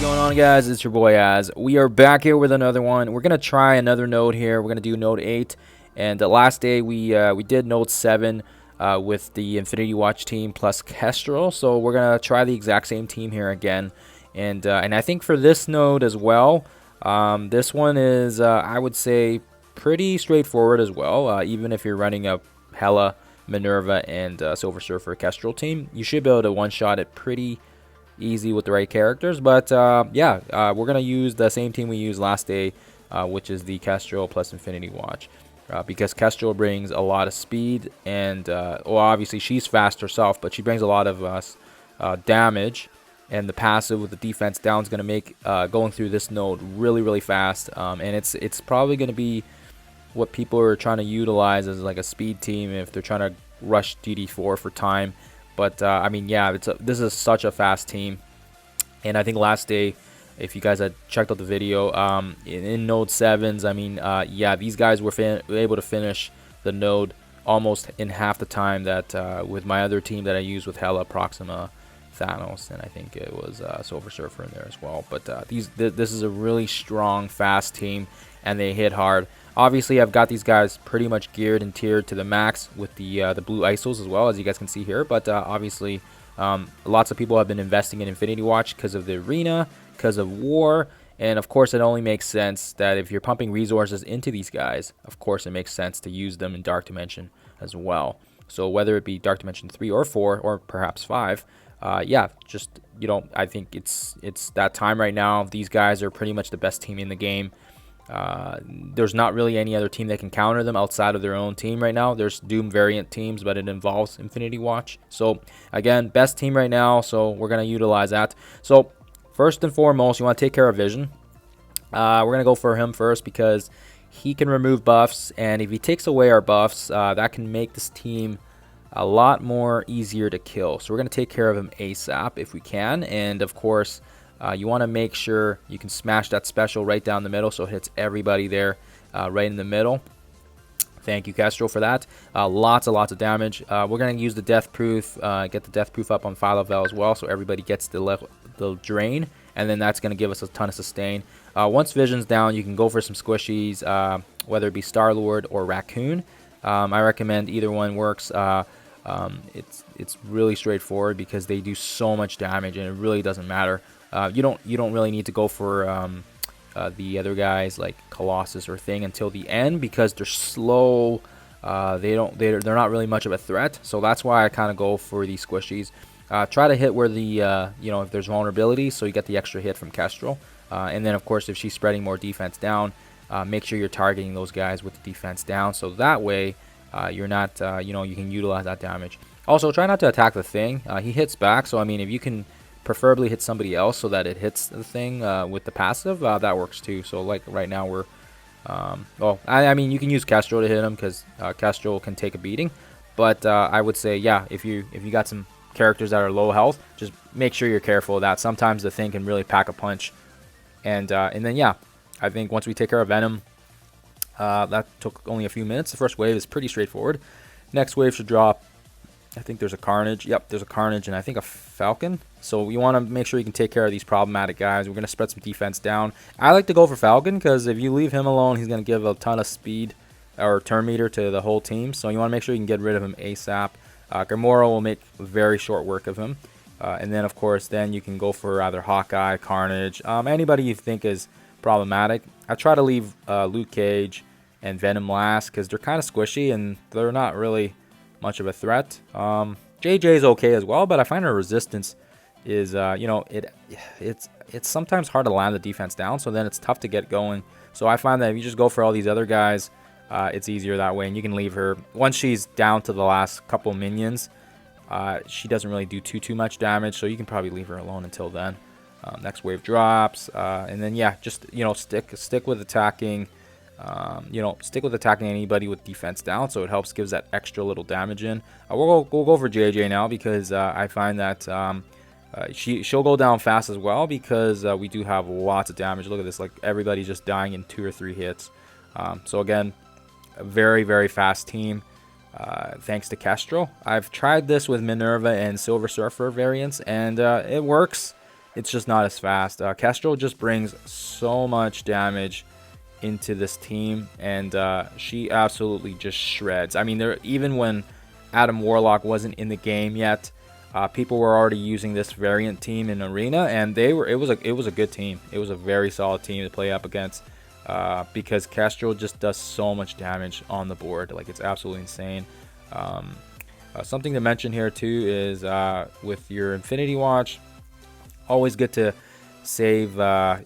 Going on, guys? It's your boy Az. We are back here with another one. We're gonna try another node here. We're gonna do node 8, and the last day we did node 7 with the Infinity Watch team plus Kestrel. So we're gonna try the exact same team here again, and I think for this node as well, this one is I would say pretty straightforward as well. Even if you're running a Hela, Minerva, and Silver Surfer Kestrel team, you should be able to one-shot it pretty easy with the right characters. But we're gonna use the same team we used last day, which is the Kestrel plus Infinity Watch, because Kestrel brings a lot of speed, and well, obviously she's fast herself, but she brings a lot of damage, and the passive with the defense down is gonna make going through this node really fast, and it's probably gonna be what people are trying to utilize as like a speed team if they're trying to rush DD4 for time. But I mean, yeah, this is such a fast team, and I think last day, if you guys had checked out the video, in node 7s, I mean, yeah, these guys were able to finish the node almost in half the time that with my other team that I used with Hela, Proxima, Thanos, and I think it was Silver Surfer in there as well. But this is a really strong, fast team, and they hit hard. Obviously, I've got these guys pretty much geared and tiered to the max with the blue ISOs as well, as you guys can see here. But obviously, lots of people have been investing in Infinity Watch because of the arena, because of war, and of course, it only makes sense that if you're pumping resources into these guys, of course, it makes sense to use them in Dark Dimension as well. So whether it be Dark Dimension 3 or 4 or perhaps 5, yeah, just, you know, I think it's that time right now. These guys are pretty much the best team in the game. There's not really any other team that can counter them outside of their own team right now. There's Doom variant teams, but it involves Infinity Watch. So again, best team right now, so we're going to utilize that. So first and foremost, you want to take care of Vision. We're going to go for him first because he can remove buffs, and if he takes away our buffs, that can make this team a lot more easier to kill. So we're going to take care of him ASAP if we can, and of course, you want to make sure you can smash that special right down the middle so it hits everybody there right in the middle. Thank you, Kestrel, for that. Lots of damage. We're going to use the death proof, get the death proof up on Philovel as well, so everybody gets the drain, and then that's going to give us a ton of sustain. Once Vision's down, you can go for some squishies, whether it be Star-Lord or Raccoon. I recommend either one works. It's really straightforward because they do so much damage, and it really doesn't matter. You don't really need to go for the other guys like Colossus or Thing until the end because they're slow. They're not really much of a threat, so that's why I kind of go for these squishies. Try to hit where the if there's vulnerability, so you get the extra hit from Kestrel. And then of course, if she's spreading more defense down, make sure you're targeting those guys with the defense down, so that way you're not you can utilize that damage. Also, try not to attack the Thing. He hits back, so I mean, if you can preferably hit somebody else so that it hits the Thing with the passive, that works too. So like right now we're well, I mean, you can use Kestrel to hit him because Kestrel can take a beating, but I would say, yeah, if you got some characters that are low health, just make sure you're careful of that. Sometimes the Thing can really pack a punch, and then yeah, I think once we take care of Venom, that took only a few minutes. The first wave is pretty straightforward. Next wave should drop, I think there's a Carnage. Yep, there's a Carnage and I think a Falcon. So you want to make sure you can take care of these problematic guys. We're going to spread some defense down. I like to go for Falcon because if you leave him alone, he's going to give a ton of speed or turn meter to the whole team. So you want to make sure you can get rid of him ASAP. Gamora will make very short work of him. And then, of course, then you can go for either Hawkeye, Carnage, anybody you think is problematic. I try to leave Luke Cage and Venom last because they're kind of squishy and they're not really much of a threat. JJ is okay as well, but I find her resistance is it's sometimes hard to land the defense down, so then it's tough to get going. So I find that if you just go for all these other guys, it's easier that way, and you can leave her once she's down to the last couple minions. She doesn't really do too much damage, so you can probably leave her alone until then. Next wave drops, and then yeah, just stick with attacking. Stick with attacking anybody with defense down, so it helps, gives that extra little damage in. We'll go for JJ now because I find that she'll go down fast as well because we do have lots of damage. Look at this, like everybody's just dying in 2 or 3 hits. So again, a very fast team. Thanks to Kestrel. I've tried this with Minerva and Silver Surfer variants, and it works. it's just not as fast. Kestrel just brings so much damage into this team, and she absolutely just shreds. I mean, even when Adam Warlock wasn't in the game yet, people were already using this variant team in Arena, and it was a good team. It was a very solid team to play up against, because Kestrel just does so much damage on the board. Like, it's absolutely insane. Something to mention here too is with your Infinity Watch, always good to save.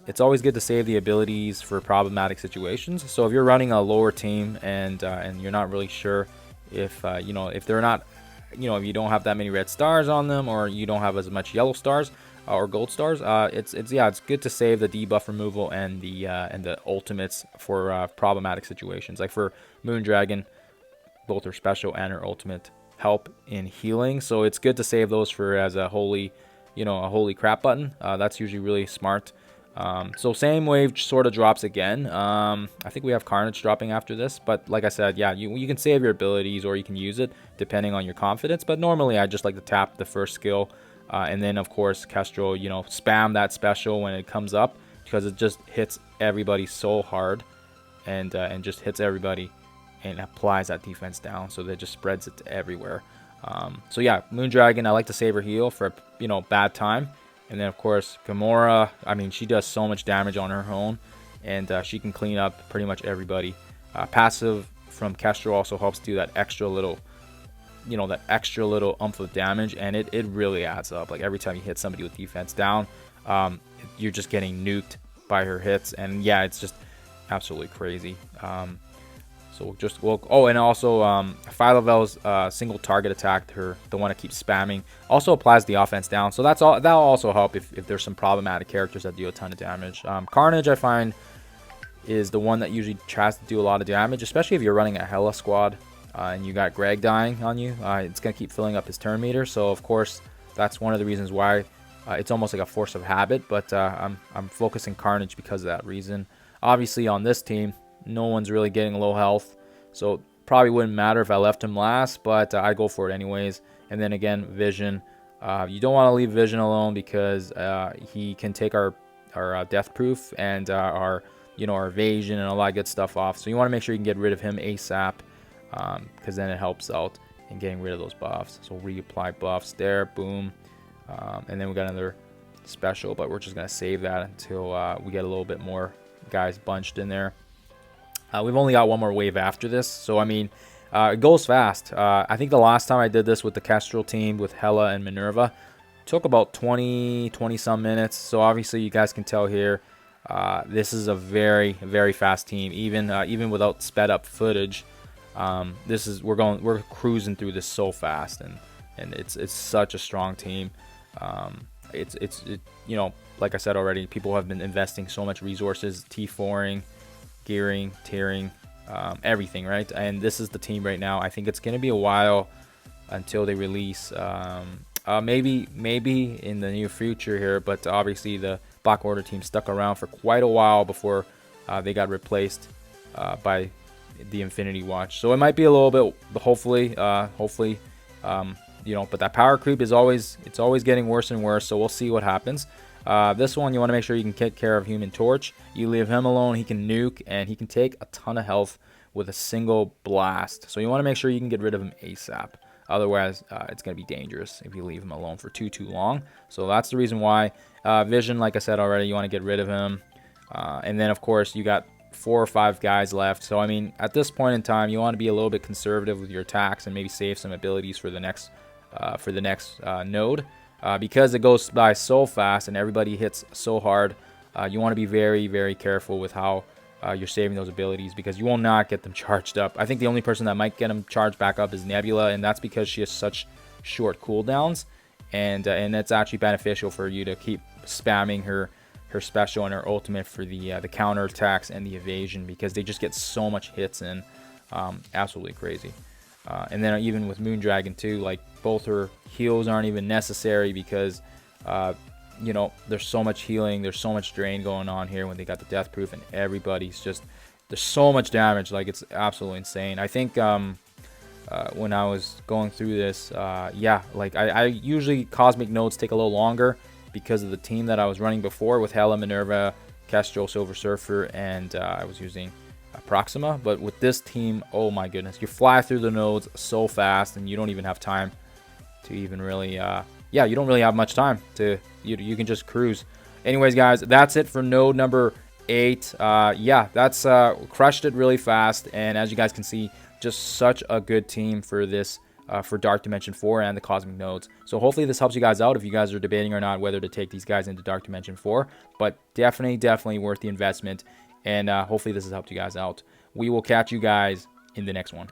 It's always good to save the abilities for problematic situations. So if you're running a lower team and you're not really sure if if they're not, if you don't have that many red stars on them, or you don't have as much yellow stars or gold stars, it's good to save the debuff removal and the ultimates for problematic situations. Like for Moondragon, both her special and her ultimate help in healing, so it's good to save those for as a holy crap button. That's usually really smart. So same wave sort of drops again. I think we have Carnage dropping after this, but like I said, yeah, you can save your abilities or you can use it depending on your confidence, but normally I just like to tap the first skill, and then of course Kestrel, spam that special when it comes up, because it just hits everybody so hard, and just hits everybody and applies that defense down, so that just spreads it to everywhere. So yeah, Moondragon, I like to save her heal for bad time. And then of course Gamora, I mean, she does so much damage on her own, and she can clean up pretty much everybody. Passive from Kestrel also helps do that extra little oomph of damage, and it really adds up. Like every time you hit somebody with defense down, you're just getting nuked by her hits, and yeah, it's just absolutely crazy. So and also Phyla-Vel's single target attack, the one that keeps spamming, also applies the offense down. So that'll also help if there's some problematic characters that do a ton of damage. Carnage, I find, is the one that usually tries to do a lot of damage, especially if you're running a Hela squad and you got Greg dying on you. It's gonna keep filling up his turn meter. So of course that's one of the reasons why it's almost like a force of habit. But I'm focusing Carnage because of that reason. Obviously on this team, no one's really getting low health, so probably wouldn't matter if I left him last, but I go for it anyways. And then again, Vision. You don't want to leave Vision alone, because he can take our death proof and our evasion and all that good stuff off. So you want to make sure you can get rid of him ASAP, because then it helps out in getting rid of those buffs. So reapply buffs there, boom, and then we got another special, but we're just gonna save that until we get a little bit more guys bunched in there. We've only got one more wave after this, so I mean, it goes fast. I think the last time I did this with the Kestrel team with Hela and Minerva took about 20 some minutes. So obviously you guys can tell here, this is a very, very fast team. Even without sped up footage, we're cruising through this so fast, and it's such a strong team. Like I said already, people have been investing so much resources, T4ing, gearing, tiering, everything, right? And this is the team right now. I think it's going to be a while until they release, maybe in the near future here, but obviously the Black Order team stuck around for quite a while before they got replaced by the Infinity Watch. So it might be a little bit, hopefully, but that power creep is always getting worse and worse, so we'll see what happens. This one, you want to make sure you can take care of Human Torch. You leave him alone, he can nuke, and he can take a ton of health with a single blast. So you want to make sure you can get rid of him ASAP. Otherwise, it's going to be dangerous if you leave him alone for too long. So that's the reason why. Vision, like I said already, you want to get rid of him. And then, of course, you got 4 or 5 guys left. So, I mean, at this point in time, you want to be a little bit conservative with your attacks and maybe save some abilities for the next node. Because it goes by so fast and everybody hits so hard, you want to be very, very careful with how you're saving those abilities, because you will not get them charged up. I think the only person that might get them charged back up is Nebula, and that's because she has such short cooldowns, and it's actually beneficial for you to keep spamming her special and her ultimate for the counter attacks and the evasion, because they just get so much hits in. Absolutely crazy. And then even with Moondragon too, like both her heals aren't even necessary, because there's so much healing, there's so much drain going on here when they got the death proof, and everybody's just, there's so much damage, like it's absolutely insane. I think when I was going through this, I usually cosmic nodes take a little longer, because of the team that I was running before with Hela, Minerva, Castro, Silver Surfer, and I was using Proxima. But with this team, oh my goodness, you fly through the nodes so fast, and you don't even have time to even really, yeah, you don't really have much time to, you can just cruise. Anyways, guys, that's it for node number 8. Yeah, that's crushed it really fast, and as you guys can see, just such a good team for this, for Dark Dimension 4 and the Cosmic Nodes. So hopefully this helps you guys out if you guys are debating or not whether to take these guys into Dark Dimension 4. But definitely worth the investment, and hopefully this has helped you guys out. We will catch you guys in the next one.